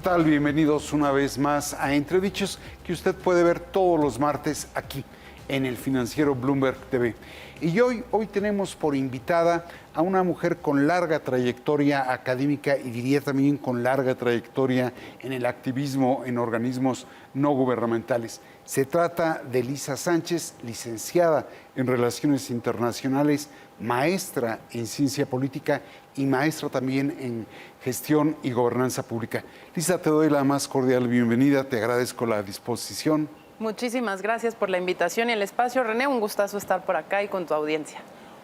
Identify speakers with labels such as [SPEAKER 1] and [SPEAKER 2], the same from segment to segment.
[SPEAKER 1] tal? Bienvenidos una vez más a Entredichos, que usted puede ver todos los martes aquí en el financiero Bloomberg TV. Y hoy tenemos por invitada a una mujer con larga trayectoria académica y diría también con larga trayectoria en el activismo en organismos no gubernamentales. Se trata de Lisa Sánchez, licenciada en Relaciones Internacionales, maestra en Ciencia Política y maestra también en Gestión y Gobernanza Pública. Lisa, te doy la más cordial bienvenida, te agradezco la disposición.
[SPEAKER 2] Muchísimas gracias por la invitación y el espacio, René. Un gustazo estar por acá y con tu audiencia.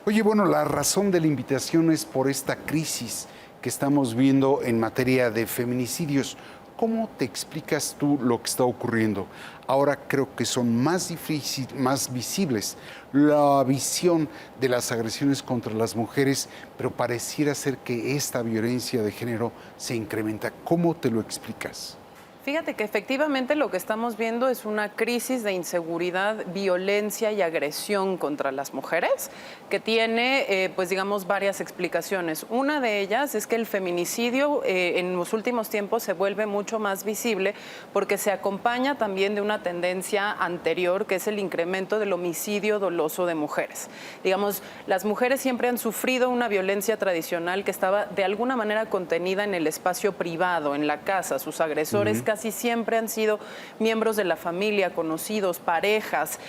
[SPEAKER 1] Oye, bueno, la razón de la invitación es por esta crisis que estamos viendo en materia de feminicidios. ¿Cómo te explicas tú lo que está ocurriendo? Ahora creo que son más visibles la visión de las agresiones contra las mujeres, pero pareciera ser que esta violencia de género se incrementa. ¿Cómo te lo explicas?
[SPEAKER 2] Fíjate que efectivamente lo que estamos viendo es una crisis de inseguridad, violencia y agresión contra las mujeres que tiene, pues digamos, varias explicaciones. Una de ellas es que el feminicidio en los últimos tiempos se vuelve mucho más visible porque se acompaña también de una tendencia anterior, que es el incremento del homicidio doloso de mujeres. Digamos, las mujeres siempre han sufrido una violencia tradicional que estaba de alguna manera contenida en el espacio privado, en la casa. Sus agresores casi siempre han sido miembros de la familia, conocidos, parejas,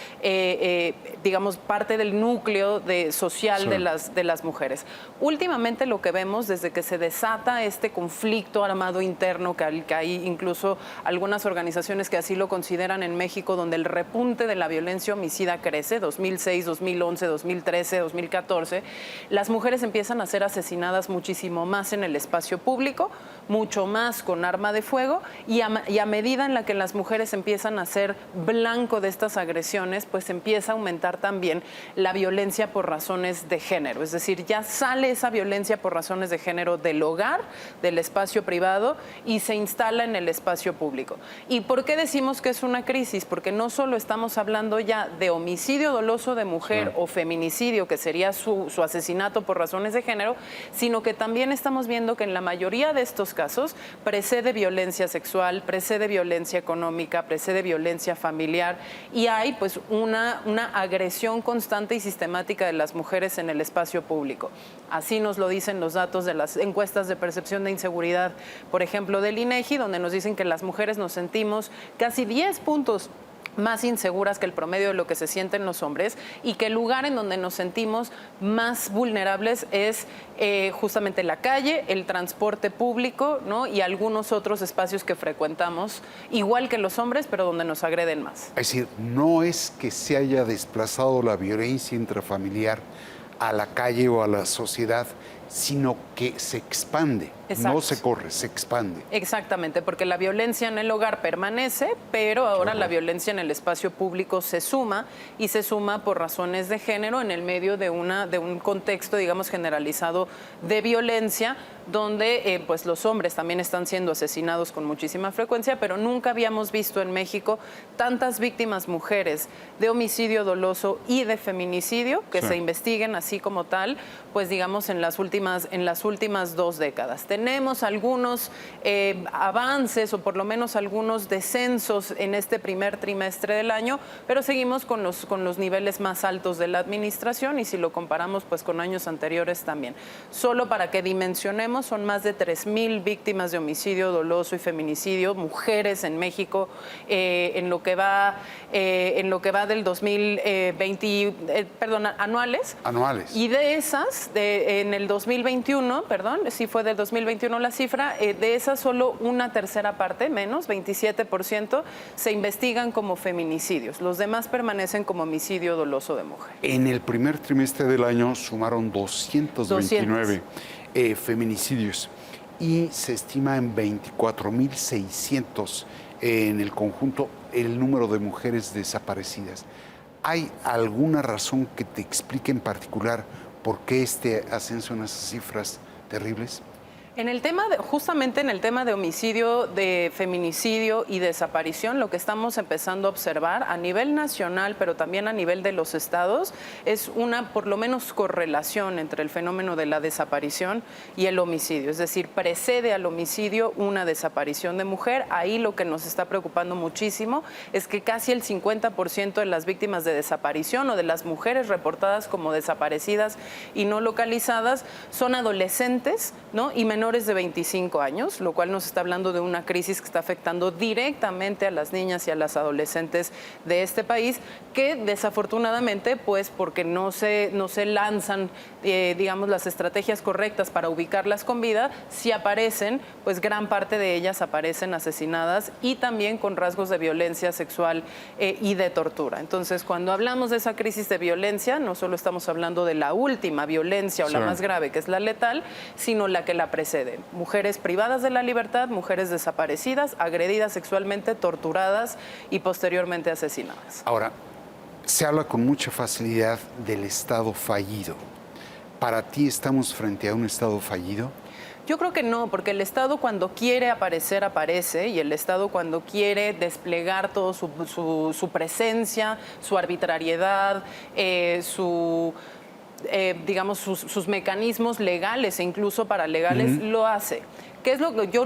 [SPEAKER 2] digamos, parte del núcleo social de las mujeres. Últimamente lo que vemos desde que se desata este conflicto armado interno, que hay incluso algunas organizaciones que así lo consideran en México, donde el repunte de la violencia homicida crece, 2006, 2011, 2013, 2014, las mujeres empiezan a ser asesinadas muchísimo más en el espacio público, mucho más con arma de fuego, y a medida en la que las mujeres empiezan a ser blanco de estas agresiones, pues empieza a aumentar también la violencia por razones de género. Es decir, ya sale esa violencia por razones de género del hogar, del espacio privado, y se instala en el espacio público. ¿Y por qué decimos que es una crisis? Porque no solo estamos hablando ya de homicidio doloso de mujer o feminicidio, que sería su asesinato por razones de género, sino que también estamos viendo que en la mayoría de estos casos precede violencia sexual, precede violencia económica, precede violencia familiar, y hay pues una agresión constante y sistemática de las mujeres en el espacio público. Así nos lo dicen los datos de las encuestas de percepción de inseguridad, por ejemplo, del INEGI, donde nos dicen que las mujeres nos sentimos casi 10 puntos más inseguras que el promedio de lo que se sienten los hombres, y que el lugar en donde nos sentimos más vulnerables es justamente la calle, el transporte público, ¿no? Y algunos otros espacios que frecuentamos, igual que los hombres, pero donde nos agreden más.
[SPEAKER 1] Es decir, no es que se haya desplazado la violencia intrafamiliar a la calle o a la sociedad, sino que se expande. Exacto. No se corre, se expande.
[SPEAKER 2] Exactamente, porque la violencia en el hogar permanece, pero ahora la violencia en el espacio público se suma, y se suma por razones de género en el medio de un contexto, digamos, generalizado de violencia, donde pues los hombres también están siendo asesinados con muchísima frecuencia, pero nunca habíamos visto en México tantas víctimas mujeres de homicidio doloso y de feminicidio que se investiguen así como tal, pues digamos en las últimas 2 décadas. Tenemos algunos avances, o por lo menos algunos descensos en este primer trimestre del año, pero seguimos con los niveles más altos de la administración, y si lo comparamos pues con años anteriores también. Solo para que dimensionemos, son más de 3,000 víctimas de homicidio doloso y feminicidio, mujeres en México, en lo que va del 2020, anuales. Y de esas, en el 2021, sí fue del 2021 la cifra, de esas solo una tercera parte, menos, 27%, se investigan como feminicidios. Los demás permanecen como homicidio doloso de mujer.
[SPEAKER 1] En el primer trimestre del año sumaron 229 feminicidios, y se estima en 24,600 en el conjunto el número de mujeres desaparecidas. ¿Hay alguna razón que te explique en particular por qué este ascenso en esas cifras terribles?
[SPEAKER 2] Justamente en el tema de homicidio, de feminicidio y desaparición, lo que estamos empezando a observar a nivel nacional, pero también a nivel de los estados, es una, por lo menos, correlación entre el fenómeno de la desaparición y el homicidio. Es decir, precede al homicidio una desaparición de mujer. Ahí lo que nos está preocupando muchísimo es que casi el 50% de las víctimas de desaparición o de las mujeres reportadas como desaparecidas y no localizadas son adolescentes, ¿no? Y menores de 25 años, lo cual nos está hablando de una crisis que está afectando directamente a las niñas y a las adolescentes de este país, que desafortunadamente, pues porque no se lanzan, digamos, las estrategias correctas para ubicarlas con vida, si aparecen, pues gran parte de ellas aparecen asesinadas y también con rasgos de violencia sexual y de tortura. Entonces, cuando hablamos de esa crisis de violencia, no solo estamos hablando de la última violencia o la más grave, que es la letal, sino la que la precede. Mujeres privadas de la libertad, mujeres desaparecidas, agredidas sexualmente, torturadas y posteriormente asesinadas.
[SPEAKER 1] Ahora, se habla con mucha facilidad del Estado fallido. ¿Para ti estamos frente a un Estado fallido?
[SPEAKER 2] Yo creo que no, porque el Estado cuando quiere aparecer, aparece, y el Estado cuando quiere desplegar todo su presencia, su arbitrariedad, digamos, sus mecanismos legales e incluso paralegales, lo hace. ¿Qué es lo que yo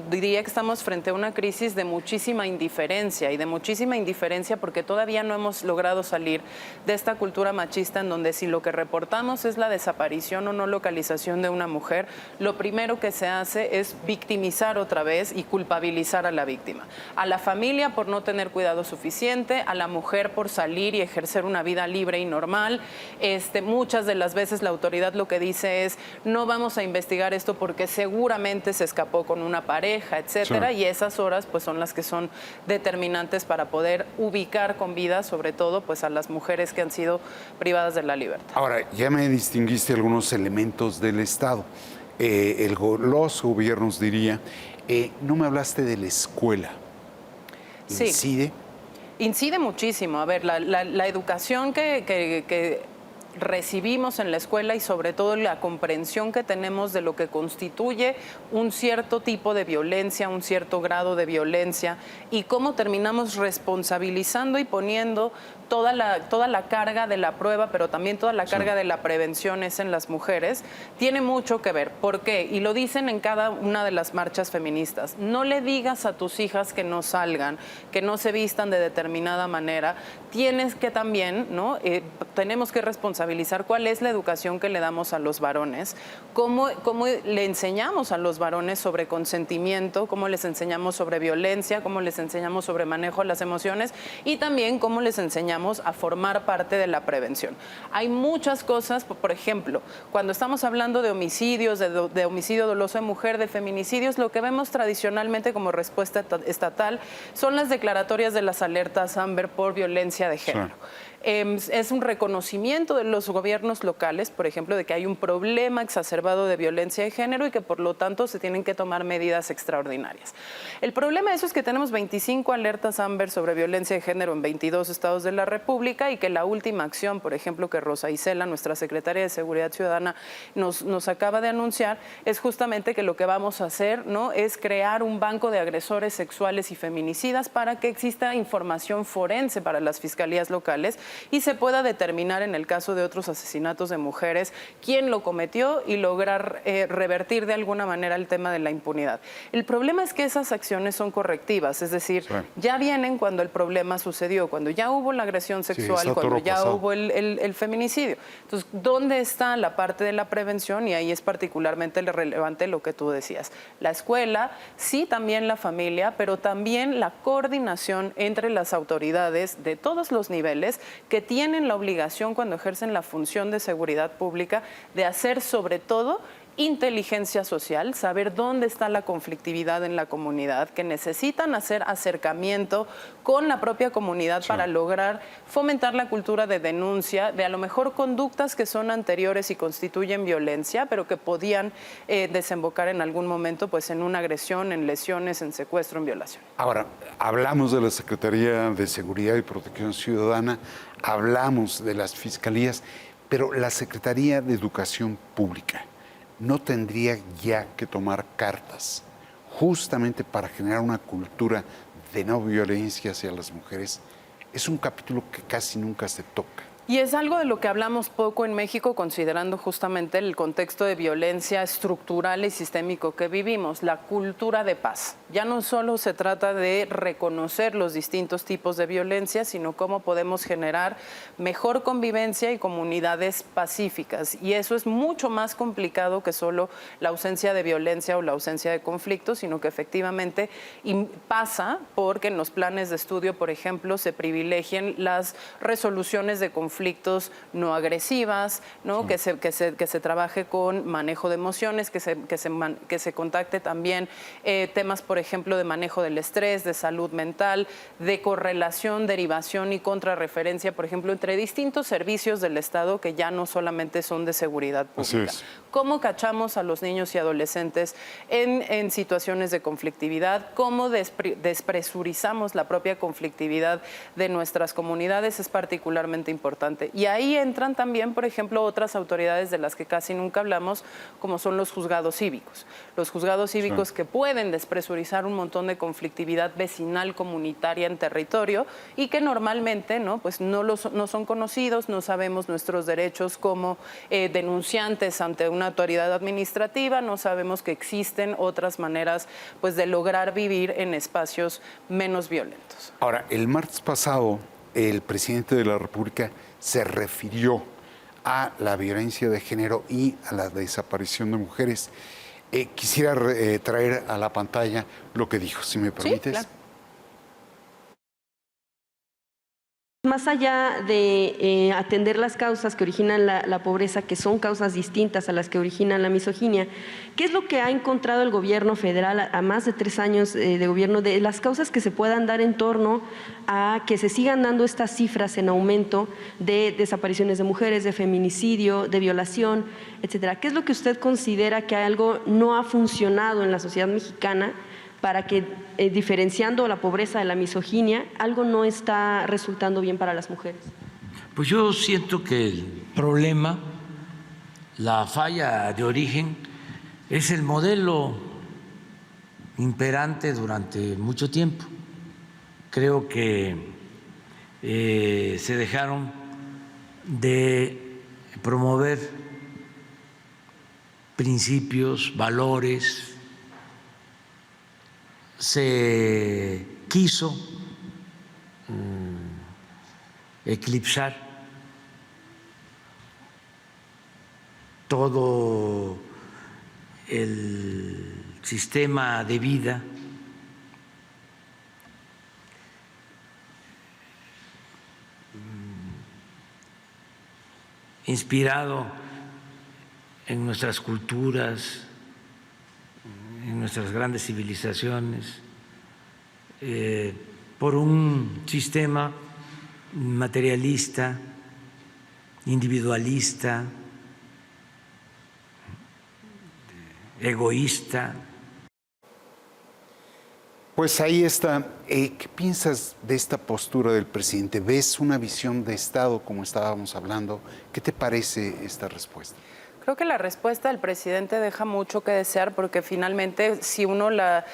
[SPEAKER 2] diría que estamos frente a una crisis de muchísima indiferencia porque todavía no hemos logrado salir de esta cultura machista en donde si lo que reportamos es la desaparición o no localización de una mujer, lo primero que se hace es victimizar otra vez y culpabilizar a la víctima. A la familia por no tener cuidado suficiente, a la mujer por salir y ejercer una vida libre y normal. Muchas de las veces la autoridad lo que dice es no vamos a investigar esto porque seguramente se escapó con una pareja, etcétera, y esas horas pues son las que son determinantes para poder ubicar con vida, sobre todo pues a las mujeres que han sido privadas de la libertad.
[SPEAKER 1] Ahora, ya me distinguiste algunos elementos del Estado, los gobiernos diría, no me hablaste de la escuela. ¿Incide?
[SPEAKER 2] Sí. Incide muchísimo. A ver, la educación que recibimos en la escuela y sobre todo la comprensión que tenemos de lo que constituye un cierto tipo de violencia, un cierto grado de violencia y cómo terminamos responsabilizando y poniendo toda la carga de la prueba, pero también toda la carga de la prevención es en las mujeres, tiene mucho que ver. ¿Por qué? Y lo dicen en cada una de las marchas feministas. No le digas a tus hijas que no salgan, que no se vistan de determinada manera. Tienes que también, ¿no? Tenemos que responsabilizar cuál es la educación que le damos a los varones, cómo le enseñamos a los varones sobre consentimiento, cómo les enseñamos sobre violencia, cómo les enseñamos sobre manejo de las emociones y también cómo les enseñamos a formar parte de la prevención. Hay muchas cosas, por ejemplo, cuando estamos hablando de homicidios, de homicidio doloso de mujer, de feminicidios, lo que vemos tradicionalmente como respuesta estatal son las declaratorias de las alertas Amber por violencia de género. Es un reconocimiento de los gobiernos locales, por ejemplo, de que hay un problema exacerbado de violencia de género y que por lo tanto se tienen que tomar medidas extraordinarias. El problema de eso es que tenemos 25 alertas Amber sobre violencia de género en 22 estados de la República y que la última acción, por ejemplo, que Rosa Isela, nuestra secretaria de Seguridad Ciudadana, nos acaba de anunciar, es justamente que lo que vamos a hacer, ¿no?, es crear un banco de agresores sexuales y feminicidas para que exista información forense para las fiscalías locales y se pueda determinar en el caso de otros asesinatos de mujeres quién lo cometió y lograr revertir de alguna manera el tema de la impunidad. El problema es que esas acciones son correctivas, es decir, ya vienen cuando el problema sucedió, cuando ya hubo la agresión sexual, cuando ya hubo el feminicidio. Entonces, ¿dónde está la parte de la prevención? Y ahí es particularmente relevante lo que tú decías. La escuela, sí, también la familia, pero también la coordinación entre las autoridades de todos los niveles que tienen la obligación cuando ejercen la función de seguridad pública de hacer sobre todo inteligencia social, saber dónde está la conflictividad en la comunidad, que necesitan hacer acercamiento con la propia comunidad para lograr fomentar la cultura de denuncia de a lo mejor conductas que son anteriores y constituyen violencia, pero que podían desembocar en algún momento pues en una agresión, en lesiones, en secuestro, en violación.
[SPEAKER 1] Ahora, hablamos de la Secretaría de Seguridad y Protección Ciudadana, hablamos de las fiscalías, pero la Secretaría de Educación Pública, no tendría ya que tomar cartas justamente para generar una cultura de no violencia hacia las mujeres? Es un capítulo que casi nunca se toca.
[SPEAKER 2] Y es algo de lo que hablamos poco en México, considerando justamente el contexto de violencia estructural y sistémico que vivimos, la cultura de paz. Ya no solo se trata de reconocer los distintos tipos de violencia, sino cómo podemos generar mejor convivencia y comunidades pacíficas. Y eso es mucho más complicado que solo la ausencia de violencia o la ausencia de conflicto, sino que efectivamente pasa porque en los planes de estudio, por ejemplo, se privilegien las resoluciones de conflictos no agresivas, ¿no? Sí. que se trabaje con manejo de emociones, que se contacte también temas, por ejemplo, de manejo del estrés, de salud mental, de correlación, derivación y contrarreferencia, por ejemplo, entre distintos servicios del Estado que ya no solamente son de seguridad pública. ¿Cómo cachamos a los niños y adolescentes en situaciones de conflictividad? ¿Cómo despresurizamos la propia conflictividad de nuestras comunidades? Es particularmente importante. Y ahí entran también, por ejemplo, otras autoridades de las que casi nunca hablamos, como son los juzgados cívicos. Los juzgados cívicos que pueden despresurizar un montón de conflictividad vecinal, comunitaria en territorio y que normalmente pues no son conocidos, no sabemos nuestros derechos como denunciantes ante una autoridad administrativa, no sabemos que existen otras maneras pues, de lograr vivir en espacios menos violentos.
[SPEAKER 1] Ahora, el martes pasado, el presidente de la República se refirió a la violencia de género y a la desaparición de mujeres. Quisiera traer a la pantalla lo que dijo, si me permites.
[SPEAKER 2] Sí, claro.
[SPEAKER 3] Más allá de atender las causas que originan la pobreza, que son causas distintas a las que originan la misoginia, ¿qué es lo que ha encontrado el gobierno federal a más de 3 años de gobierno de las causas que se puedan dar en torno a que se sigan dando estas cifras en aumento de desapariciones de mujeres, de feminicidio, de violación, etcétera? ¿Qué es lo que usted considera que algo no ha funcionado en la sociedad mexicana para que, diferenciando la pobreza de la misoginia, algo no está resultando bien para las mujeres?
[SPEAKER 4] Pues yo siento que el problema, la falla de origen, es el modelo imperante durante mucho tiempo. Creo que se dejaron de promover principios, valores. Se quiso eclipsar todo el sistema de vida inspirado en nuestras culturas, en nuestras grandes civilizaciones, por un sistema materialista, individualista, egoísta.
[SPEAKER 1] Pues ahí está. ¿Qué piensas de esta postura del presidente? ¿Ves una visión de Estado como estábamos hablando? ¿Qué te parece esta respuesta?
[SPEAKER 2] Creo que la respuesta del presidente deja mucho que desear porque finalmente si uno la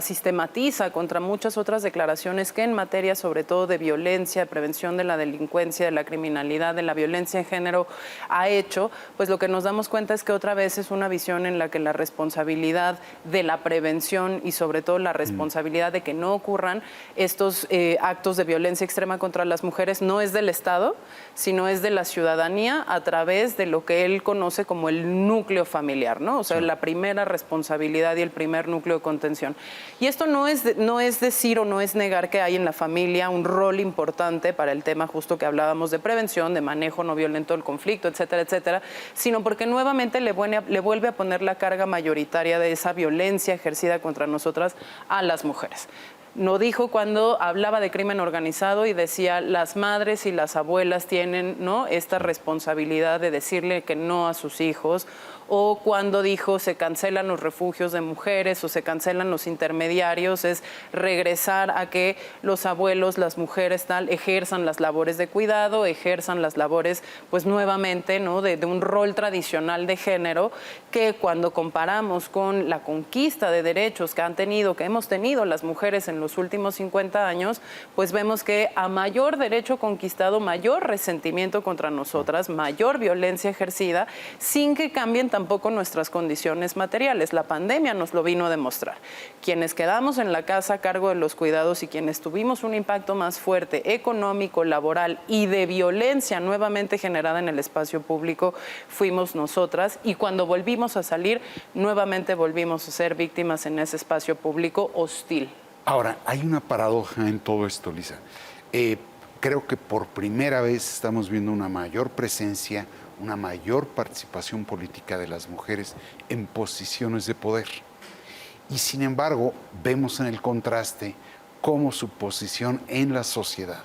[SPEAKER 2] sistematiza contra muchas otras declaraciones que en materia sobre todo de violencia, de prevención de la delincuencia, de la criminalidad, de la violencia en género ha hecho, pues lo que nos damos cuenta es que otra vez es una visión en la que la responsabilidad de la prevención y sobre todo la responsabilidad de que no ocurran estos actos de violencia extrema contra las mujeres no es del Estado, sino es de la ciudadanía a través de lo que él conoce como el núcleo familiar, ¿no? O sea, la primera responsabilidad y el primer núcleo de contención. Y esto no es decir o no es negar que hay en la familia un rol importante para el tema justo que hablábamos de prevención, de manejo no violento del conflicto, etcétera, etcétera, sino porque nuevamente le vuelve a poner la carga mayoritaria de esa violencia ejercida contra nosotras a las mujeres. Lo dijo cuando hablaba de crimen organizado y decía las madres y las abuelas tienen, ¿no?, esta responsabilidad de decirle que no a sus hijos o cuando dijo se cancelan los refugios de mujeres o se cancelan los intermediarios, es regresar a que los abuelos, las mujeres tal, ejerzan las labores de cuidado, ejerzan las labores pues nuevamente, ¿no? de un rol tradicional de género, que cuando comparamos con la conquista de derechos que hemos tenido las mujeres en los últimos 50 años, pues vemos que a mayor derecho conquistado, mayor resentimiento contra nosotras, mayor violencia ejercida, sin que cambien tampoco nuestras condiciones materiales. La pandemia nos lo vino a demostrar. Quienes quedamos en la casa a cargo de los cuidados y quienes tuvimos un impacto más fuerte económico, laboral y de violencia nuevamente generada en el espacio público fuimos nosotras, y cuando volvimos a salir nuevamente volvimos a ser víctimas en ese espacio público hostil.
[SPEAKER 1] Ahora, hay una paradoja en todo esto, Lisa. Creo que por primera vez estamos viendo una mayor presencia, una mayor participación política de las mujeres en posiciones de poder. Y sin embargo, vemos en el contraste cómo su posición en la sociedad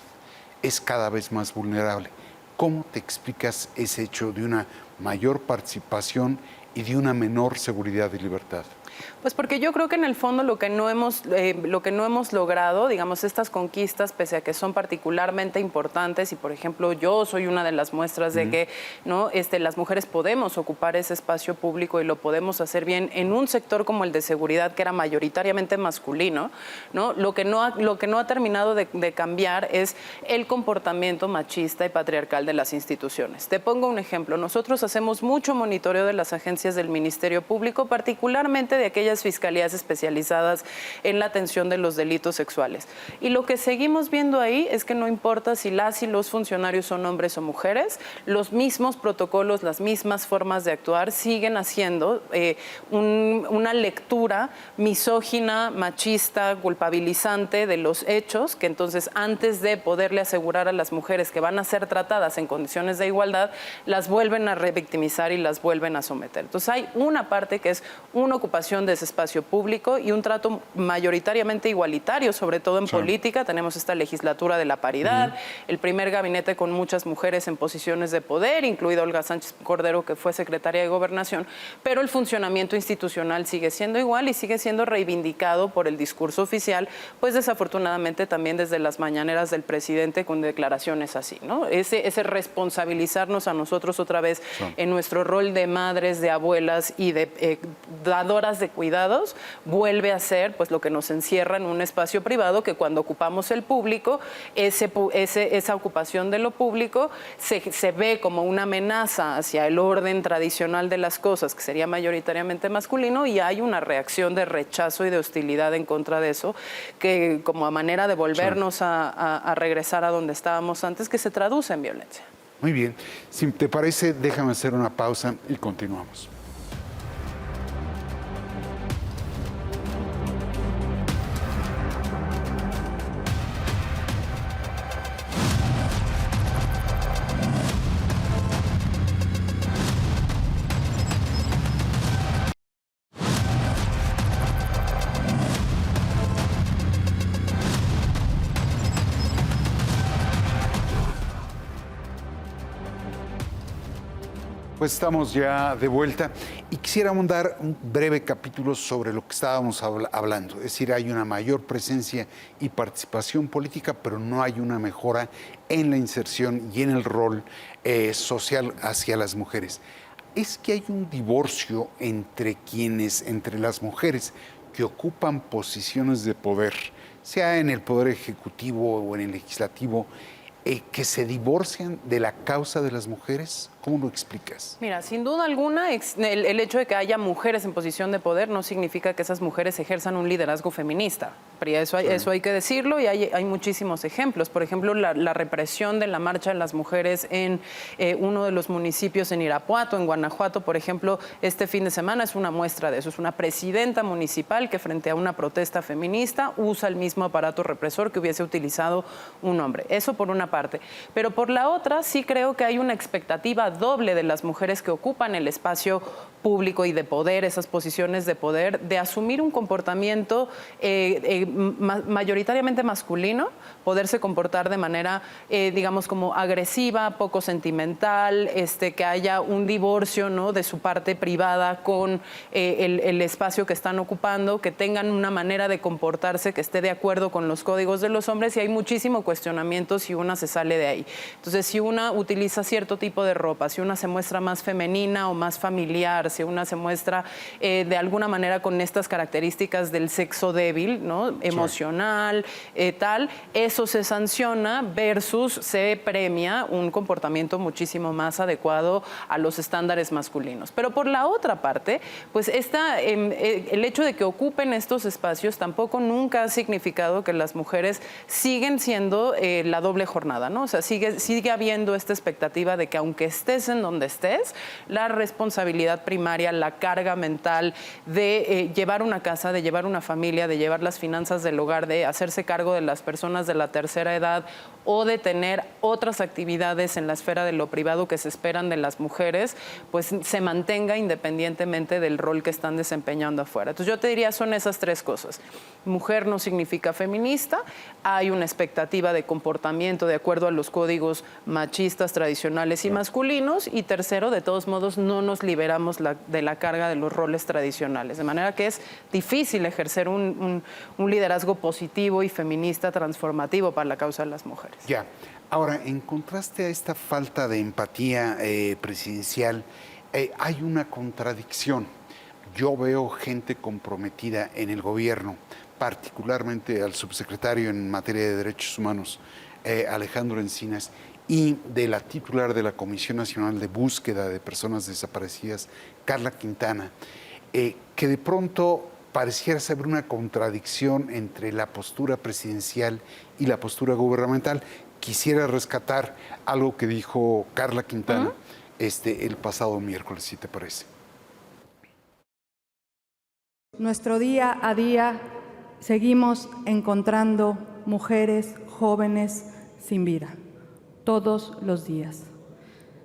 [SPEAKER 1] es cada vez más vulnerable. ¿Cómo te explicas ese hecho de una mayor participación y de una menor seguridad y libertad?
[SPEAKER 2] Pues porque yo creo que en el fondo lo que no hemos logrado, digamos, estas conquistas, pese a que son particularmente importantes, y por ejemplo yo soy una de las muestras de que ¿no? Las mujeres podemos ocupar ese espacio público y lo podemos hacer bien en un sector como el de seguridad, que era mayoritariamente masculino, ¿no? Lo que no ha terminado de cambiar es el comportamiento machista y patriarcal de las instituciones. Te pongo un ejemplo. Nosotros hacemos mucho monitoreo de las agencias del Ministerio Público, particularmente de aquellas fiscalías especializadas en la atención de los delitos sexuales. Y lo que seguimos viendo ahí es que no importa si las y los funcionarios son hombres o mujeres, los mismos protocolos, las mismas formas de actuar siguen haciendo una lectura misógina, machista, culpabilizante de los hechos, que entonces antes de poderle asegurar a las mujeres que van a ser tratadas en condiciones de igualdad, las vuelven a revictimizar y las vuelven a someter. Entonces hay una parte que es una ocupación de ese espacio público y un trato mayoritariamente igualitario, sobre todo en política. Tenemos esta legislatura de la paridad, el primer gabinete con muchas mujeres en posiciones de poder, incluida Olga Sánchez Cordero, que fue secretaria de Gobernación, pero el funcionamiento institucional sigue siendo igual y sigue siendo reivindicado por el discurso oficial, pues desafortunadamente también desde las mañaneras del presidente con declaraciones así, ¿no? Ese responsabilizarnos a nosotros otra vez en nuestro rol de madres, de abuelas y de dadoras de cuidados, vuelve a ser pues lo que nos encierra en un espacio privado, que cuando ocupamos el público, esa ocupación de lo público se ve como una amenaza hacia el orden tradicional de las cosas, que sería mayoritariamente masculino, y hay una reacción de rechazo y de hostilidad en contra de eso, que como a manera de volvernos a regresar a donde estábamos antes, que se traduce en violencia.
[SPEAKER 1] Muy bien. Si te parece, déjame hacer una pausa y continuamos. Pues estamos ya de vuelta y quisiéramos dar un breve capítulo sobre lo que estábamos hablando. Es decir, hay una mayor presencia y participación política, pero no hay una mejora en la inserción y en el rol social hacia las mujeres. Es que hay un divorcio entre las mujeres que ocupan posiciones de poder, sea en el poder ejecutivo o en el legislativo, que se divorcian de la causa de las mujeres. ¿Cómo lo explicas?
[SPEAKER 2] Mira, sin duda alguna, el hecho de que haya mujeres en posición de poder no significa que esas mujeres ejerzan un liderazgo feminista. Pero eso hay que decirlo, y hay muchísimos ejemplos. Por ejemplo, la represión de la marcha de las mujeres en uno de los municipios en Irapuato, en Guanajuato, por ejemplo, este fin de semana es una muestra de eso. Es una presidenta municipal que frente a una protesta feminista usa el mismo aparato represor que hubiese utilizado un hombre. Eso por una parte. Pero por la otra, sí creo que hay una expectativa doble de las mujeres que ocupan el espacio público y de poder, esas posiciones de poder, de asumir un comportamiento mayoritariamente masculino, poderse comportar de manera, digamos, como agresiva, poco sentimental, que haya un divorcio, ¿no?, de su parte privada con el espacio que están ocupando, que tengan una manera de comportarse que esté de acuerdo con los códigos de los hombres, y hay muchísimo cuestionamiento si una se sale de ahí. Entonces, si una utiliza cierto tipo de ropa, si una se muestra más femenina o más familiar, si una se muestra de alguna manera con estas características del sexo débil, ¿no?, emocional, tal, eso se sanciona versus se premia un comportamiento muchísimo más adecuado a los estándares masculinos. Pero por la otra parte, pues el hecho de que ocupen estos espacios tampoco nunca ha significado que las mujeres siguen siendo la doble jornada, ¿no? O sea, sigue habiendo esta expectativa de que aunque estés en donde estés, la responsabilidad primaria, la carga mental de llevar una casa, de llevar una familia, de llevar las finanzas del hogar, de hacerse cargo de las personas de la tercera edad o de tener otras actividades en la esfera de lo privado que se esperan de las mujeres, pues se mantenga independientemente del rol que están desempeñando afuera. Entonces yo te diría, son esas tres cosas. Mujer no significa feminista, hay una expectativa de comportamiento de acuerdo a los códigos machistas, tradicionales y masculinos, y tercero, de todos modos, no nos liberamos de la carga de los roles tradicionales, de manera que es difícil ejercer un liderazgo positivo y feminista transformativo para la causa de las mujeres.
[SPEAKER 1] Ya. Ahora, en contraste a esta falta de empatía presidencial, hay una contradicción. Yo veo gente comprometida en el gobierno, particularmente al subsecretario en materia de derechos humanos, Alejandro Encinas, y de la titular de la Comisión Nacional de Búsqueda de Personas Desaparecidas, Carla Quintana, que de pronto pareciera ser una contradicción entre la postura presidencial y la postura gubernamental. Quisiera rescatar algo que dijo Carla Quintana el pasado miércoles, si te parece.
[SPEAKER 5] Nuestro día a día seguimos encontrando mujeres jóvenes sin vida, todos los días.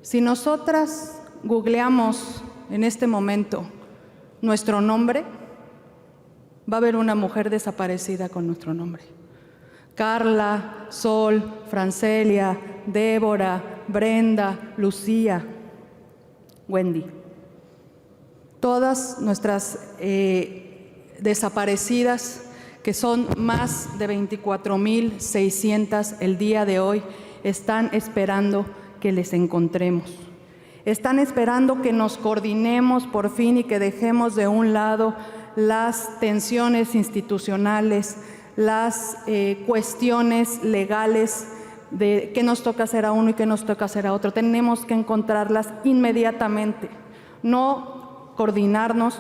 [SPEAKER 5] Si nosotras googleamos en este momento nuestro nombre, va a haber una mujer desaparecida con nuestro nombre. Carla, Sol, Francelia, Débora, Brenda, Lucía, Wendy. Todas nuestras desaparecidas, que son más de 24,600 el día de hoy, están esperando que les encontremos. Están esperando que nos coordinemos por fin y que dejemos de un lado las tensiones institucionales, las cuestiones legales de qué nos toca hacer a uno y qué nos toca hacer a otro. Tenemos que encontrarlas inmediatamente. No coordinarnos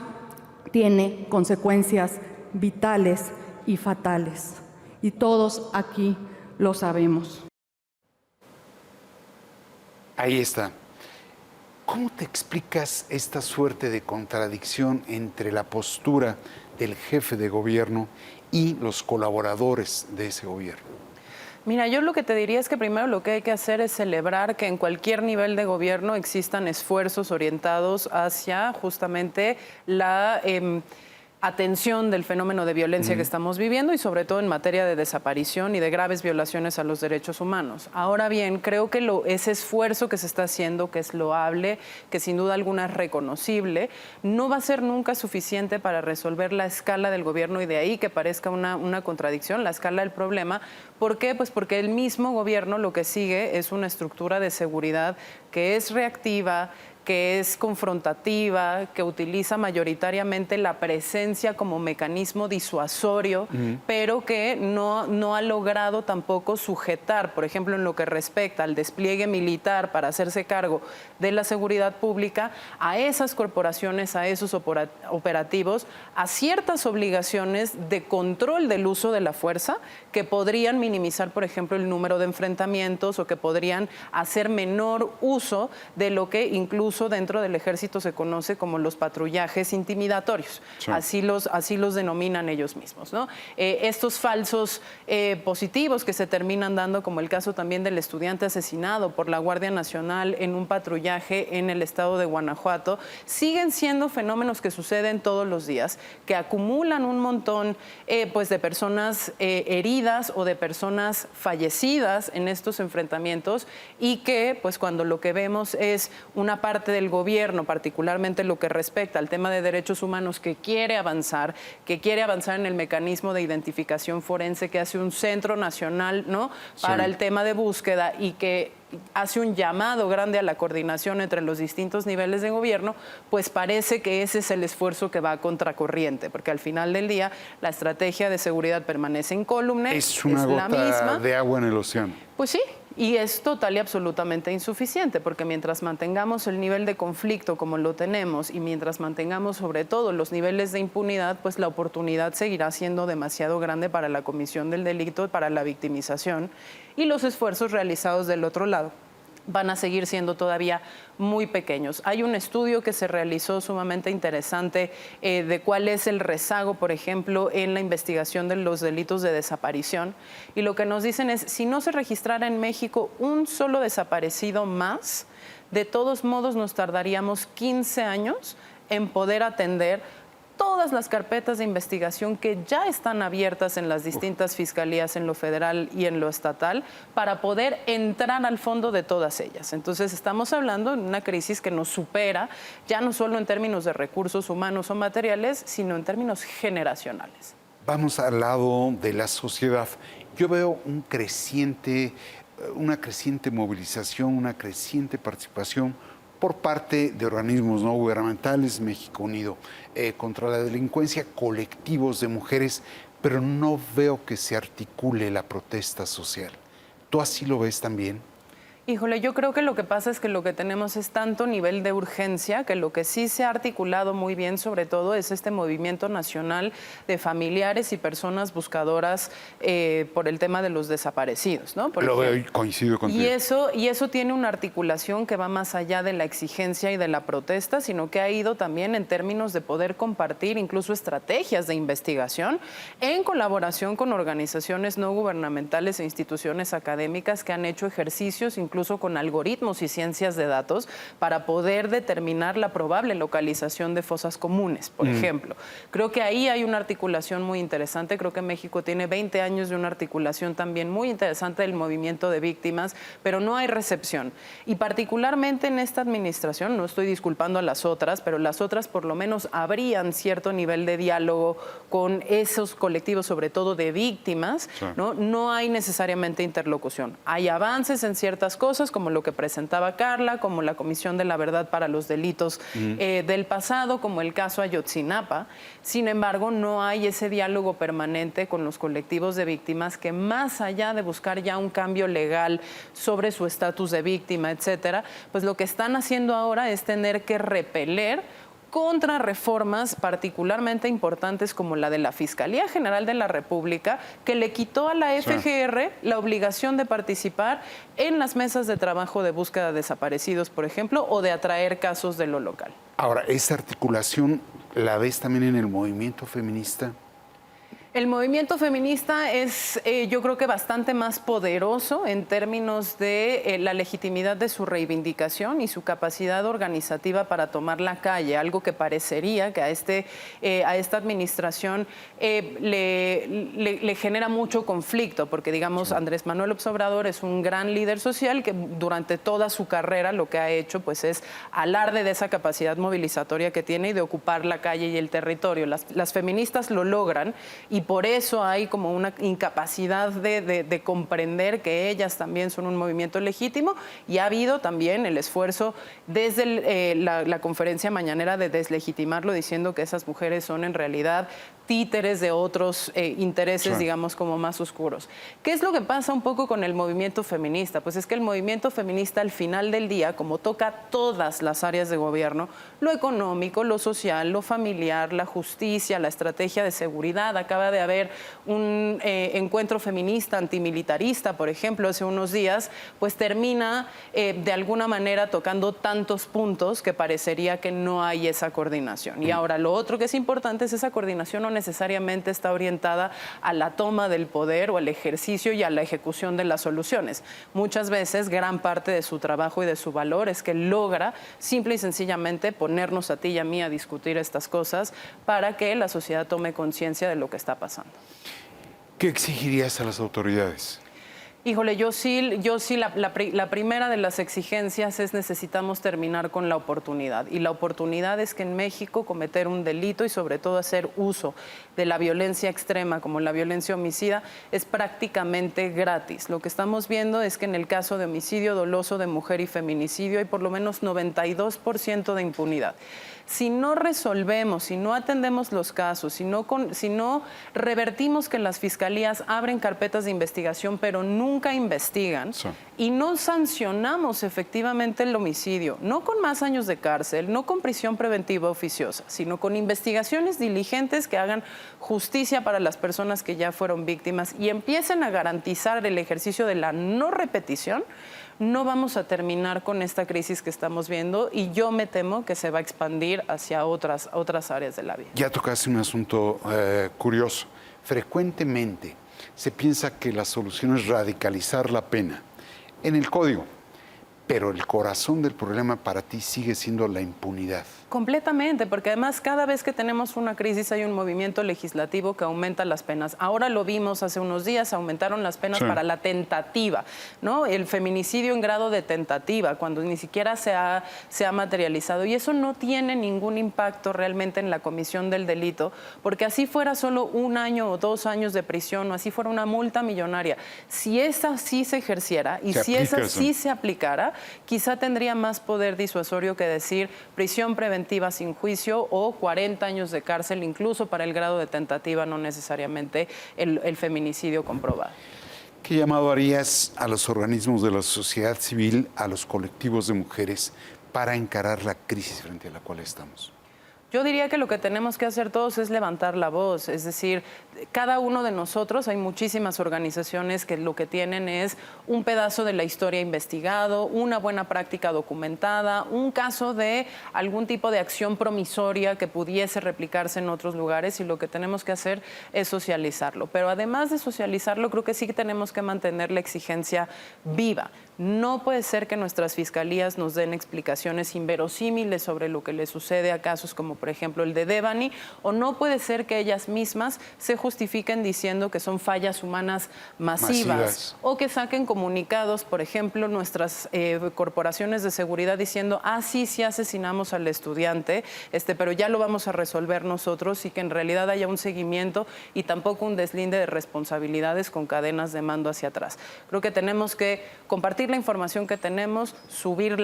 [SPEAKER 5] tiene consecuencias vitales y fatales. Y todos aquí lo sabemos.
[SPEAKER 1] Ahí está. ¿Cómo te explicas esta suerte de contradicción entre la postura del jefe de gobierno y los colaboradores de ese gobierno?
[SPEAKER 2] Mira, yo lo que te diría es que primero lo que hay que hacer es celebrar que en cualquier nivel de gobierno existan esfuerzos orientados hacia justamente la atención del fenómeno de violencia que estamos viviendo y sobre todo en materia de desaparición y de graves violaciones a los derechos humanos. Ahora bien, creo que ese esfuerzo que se está haciendo, que es loable, que sin duda alguna es reconocible, no va a ser nunca suficiente para resolver la escala del gobierno, y de ahí que parezca una contradicción, la escala del problema. ¿Por qué? Pues porque el mismo gobierno lo que sigue es una estructura de seguridad que es reactiva, que es confrontativa, que utiliza mayoritariamente la presencia como mecanismo disuasorio, pero que no ha logrado tampoco sujetar, por ejemplo, en lo que respecta al despliegue militar para hacerse cargo de la seguridad pública, a esas corporaciones, a esos operativos, a ciertas obligaciones de control del uso de la fuerza que podrían minimizar, por ejemplo, el número de enfrentamientos o que podrían hacer menor uso de lo que incluso incluso dentro del ejército se conoce como los patrullajes intimidatorios.
[SPEAKER 1] Sí.
[SPEAKER 2] Así los denominan ellos mismos, ¿no? Estos falsos positivos que se terminan dando, como el caso también del estudiante asesinado por la Guardia Nacional en un patrullaje en el estado de Guanajuato, siguen siendo fenómenos que suceden todos los días, que acumulan un montón pues de personas heridas o de personas fallecidas en estos enfrentamientos, y que pues cuando lo que vemos es una parte del gobierno, particularmente lo que respecta al tema de derechos humanos, que quiere avanzar en el mecanismo de identificación forense, que hace un centro nacional, ¿no?, para el tema de búsqueda, y que hace un llamado grande a la coordinación entre los distintos niveles de gobierno, pues parece que ese es el esfuerzo que va a contracorriente, porque al final del día la estrategia de seguridad permanece incólume,
[SPEAKER 1] Es una
[SPEAKER 2] la
[SPEAKER 1] gota
[SPEAKER 2] misma.
[SPEAKER 1] de agua en el océano.
[SPEAKER 2] Pues sí, y es total y absolutamente insuficiente, porque mientras mantengamos el nivel de conflicto como lo tenemos y mientras mantengamos sobre todo los niveles de impunidad, pues la oportunidad seguirá siendo demasiado grande para la comisión del delito, para la victimización, y los esfuerzos realizados del otro lado van a seguir siendo todavía muy pequeños. Hay un estudio que se realizó sumamente interesante de cuál es el rezago, por ejemplo, en la investigación de los delitos de desaparición. Y lo que nos dicen es, si no se registrara en México un solo desaparecido más, de todos modos nos tardaríamos 15 años en poder atender todas las carpetas de investigación que ya están abiertas en las distintas fiscalías, en lo federal y en lo estatal, para poder entrar al fondo de todas ellas. Entonces estamos hablando de una crisis que nos supera, ya no solo en términos de recursos humanos o materiales, sino en términos generacionales.
[SPEAKER 1] Vamos al lado de la sociedad. Yo veo una creciente movilización, una creciente participación por parte de organismos no gubernamentales, México Unido contra la delincuencia, colectivos de mujeres, pero no veo que se articule la protesta social. ¿Tú así lo ves también?
[SPEAKER 2] Híjole, yo creo que lo que pasa es que lo que tenemos es tanto nivel de urgencia que lo que sí se ha articulado muy bien, sobre todo, es este movimiento nacional de familiares y personas buscadoras por el tema de los desaparecidos, ¿no? Lo
[SPEAKER 1] veo, coincido contigo.
[SPEAKER 2] Y eso tiene una articulación que va más allá de la exigencia y de la protesta, sino que ha ido también en términos de poder compartir incluso estrategias de investigación en colaboración con organizaciones no gubernamentales e instituciones académicas que han hecho ejercicios incluso con algoritmos y ciencias de datos para poder determinar la probable localización de fosas comunes, por ejemplo. Creo que ahí hay una articulación muy interesante. Creo que México tiene 20 años de una articulación también muy interesante del movimiento de víctimas, pero no hay recepción. Y particularmente en esta administración, no estoy disculpando a las otras, pero las otras por lo menos habrían cierto nivel de diálogo con esos colectivos, sobre todo de víctimas, ¿no? No hay necesariamente interlocución. Hay avances en ciertas cosas, como lo que presentaba Carla, como la Comisión de la Verdad para los Delitos del pasado, como el caso Ayotzinapa. Sin embargo, no hay ese diálogo permanente con los colectivos de víctimas que, más allá de buscar ya un cambio legal sobre su estatus de víctima, etcétera, pues lo que están haciendo ahora es tener que repeler contra reformas particularmente importantes como la de la Fiscalía General de la República, que le quitó a la FGR la obligación de participar en las mesas de trabajo de búsqueda de desaparecidos, por ejemplo, o de atraer casos de lo local.
[SPEAKER 1] Ahora, ¿esa articulación la ves también en el movimiento feminista?
[SPEAKER 2] El movimiento feminista es, yo creo que bastante más poderoso en términos de la legitimidad de su reivindicación y su capacidad organizativa para tomar la calle, algo que parecería que a esta administración le genera mucho conflicto, porque digamos Andrés Manuel López Obrador es un gran líder social que durante toda su carrera lo que ha hecho pues es alarde de esa capacidad movilizatoria que tiene y de ocupar la calle y el territorio. Las feministas lo logran y por eso hay como una incapacidad de comprender que ellas también son un movimiento legítimo, y ha habido también el esfuerzo desde la conferencia mañanera de deslegitimarlo, diciendo que esas mujeres son en realidad títeres de otros intereses,
[SPEAKER 1] Sí.
[SPEAKER 2] digamos, como más oscuros. ¿Qué es lo que pasa un poco con el movimiento feminista? Pues es que el movimiento feminista al final del día, como toca todas las áreas de gobierno, lo económico, lo social, lo familiar, la justicia, la estrategia de seguridad. Acaba de haber un encuentro feminista antimilitarista, por ejemplo, hace unos días, pues termina de alguna manera tocando tantos puntos que parecería que no hay esa coordinación. Y ahora lo otro que es importante es esa coordinación no necesariamente está orientada a la toma del poder o al ejercicio y a la ejecución de las soluciones. Muchas veces gran parte de su trabajo y de su valor es que logra simple y sencillamente ponernos a ti y a mí a discutir estas cosas para que la sociedad tome conciencia de lo que está pasando.
[SPEAKER 1] ¿Qué exigirías a las autoridades?
[SPEAKER 2] Híjole, yo sí, la primera de las exigencias es necesitamos terminar con la oportunidad. Y la oportunidad es que en México cometer un delito y sobre todo hacer uso de la violencia extrema como la violencia homicida es prácticamente gratis. Lo que estamos viendo es que en el caso de homicidio doloso de mujer y feminicidio hay por lo menos 92% de impunidad. Si no resolvemos, si no atendemos los casos, si no revertimos que las fiscalías abren carpetas de investigación pero nunca investigan,
[SPEAKER 1] Sí.
[SPEAKER 2] y no sancionamos efectivamente el homicidio, no con más años de cárcel, no con prisión preventiva oficiosa, sino con investigaciones diligentes que hagan justicia para las personas que ya fueron víctimas y empiecen a garantizar el ejercicio de la no repetición, no vamos a terminar con esta crisis que estamos viendo y yo me temo que se va a expandir hacia otras áreas de la vida.
[SPEAKER 1] Ya tocaste un asunto curioso. Frecuentemente se piensa que la solución es radicalizar la pena en el código, pero el corazón del problema para ti sigue siendo la impunidad.
[SPEAKER 2] Completamente, porque además cada vez que tenemos una crisis hay un movimiento legislativo que aumenta las penas. Ahora lo vimos hace unos días, aumentaron las penas
[SPEAKER 1] Sí.
[SPEAKER 2] para la tentativa, ¿no? El feminicidio en grado de tentativa, cuando ni siquiera se ha materializado. Y eso no tiene ningún impacto realmente en la comisión del delito, porque así fuera solo 1 año o 2 años de prisión, o así fuera una multa millonaria. Si esa sí se ejerciera y si esa sí se aplicara, quizá tendría más poder disuasorio que decir prisión preventiva sin juicio o 40 años de cárcel, incluso para el grado de tentativa, no necesariamente el feminicidio comprobado.
[SPEAKER 1] ¿Qué llamado harías a los organismos de la sociedad civil, a los colectivos de mujeres, para encarar la crisis frente a la cual estamos?
[SPEAKER 2] Yo diría que lo que tenemos que hacer todos es levantar la voz, es decir, cada uno de nosotros, hay muchísimas organizaciones que lo que tienen es un pedazo de la historia investigado, una buena práctica documentada, un caso de algún tipo de acción promisoria que pudiese replicarse en otros lugares y lo que tenemos que hacer es socializarlo. Pero además de socializarlo, creo que sí que tenemos que mantener la exigencia viva. No puede ser que nuestras fiscalías nos den explicaciones inverosímiles sobre lo que le sucede a casos como por ejemplo el de Devani, o no puede ser que ellas mismas se justifiquen diciendo que son fallas humanas masivas. O que saquen comunicados, por ejemplo, nuestras corporaciones de seguridad diciendo, sí asesinamos al estudiante, pero ya lo vamos a resolver nosotros, y que en realidad haya un seguimiento y tampoco un deslinde de responsabilidades con cadenas de mando hacia atrás. Creo que tenemos que compartir la información que tenemos, subir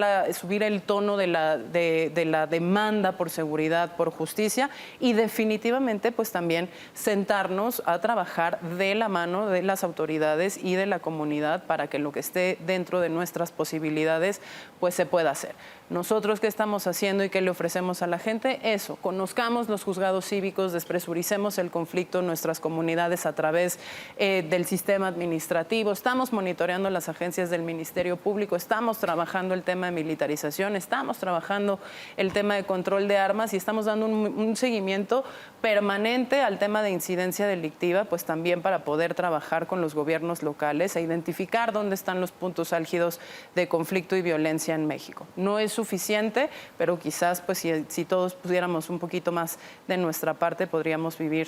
[SPEAKER 2] el tono de la demanda por seguridad, por justicia, y definitivamente pues también sentarnos a trabajar de la mano de las autoridades y de la comunidad para que lo que esté dentro de nuestras posibilidades pues se pueda hacer. Nosotros, ¿qué estamos haciendo y qué le ofrecemos a la gente? Eso, conozcamos los juzgados cívicos, despresuricemos el conflicto en nuestras comunidades a través del sistema administrativo, estamos monitoreando las agencias del Ministerio Público, estamos trabajando el tema de militarización, estamos trabajando el tema de control de armas y estamos dando un seguimiento permanente al tema de incidencia delictiva, pues también para poder trabajar con los gobiernos locales e identificar dónde están los puntos álgidos de conflicto y violencia en México. No es suficiente, pero quizás pues si todos pusiéramos un poquito más de nuestra parte, podríamos vivir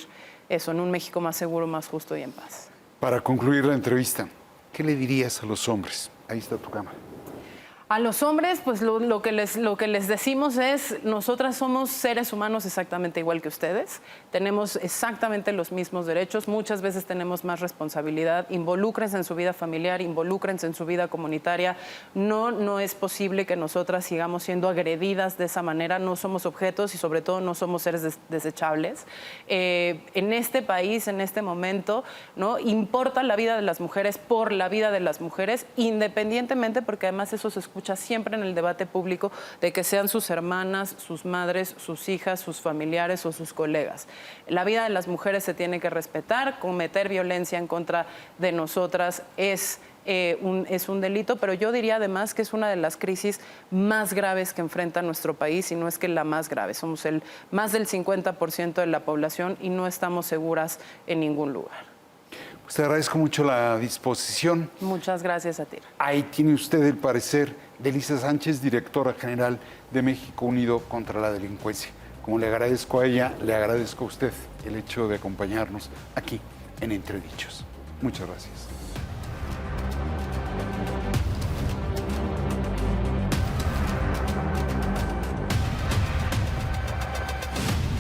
[SPEAKER 2] eso en un México más seguro, más justo y en paz.
[SPEAKER 1] Para concluir la entrevista, ¿qué le dirías a los hombres? Ahí está tu cámara.
[SPEAKER 2] A los hombres, pues lo que les decimos es, nosotras somos seres humanos exactamente igual que ustedes, tenemos exactamente los mismos derechos, muchas veces tenemos más responsabilidad, involúcrense en su vida familiar, involúcrense en su vida comunitaria, no es posible que nosotras sigamos siendo agredidas de esa manera, no somos objetos y sobre todo no somos seres desechables. En este país, en este momento, ¿no? Importa la vida de las mujeres por la vida de las mujeres, independientemente, porque además eso se escucha siempre en el debate público, de que sean sus hermanas, sus madres, sus hijas, sus familiares o sus colegas. La vida de las mujeres se tiene que respetar, cometer violencia en contra de nosotras es un delito, pero yo diría además que es una de las crisis más graves que enfrenta nuestro país, y no es que la más grave. Somos más del 50% de la población y no estamos seguras en ningún lugar.
[SPEAKER 1] Pues te agradezco mucho la disposición.
[SPEAKER 2] Muchas gracias a ti.
[SPEAKER 1] Ahí tiene usted el parecer de Elisa Sánchez, directora general de México Unido contra la Delincuencia. Como le agradezco a ella, le agradezco a usted el hecho de acompañarnos aquí en Entre Dichos. Muchas gracias.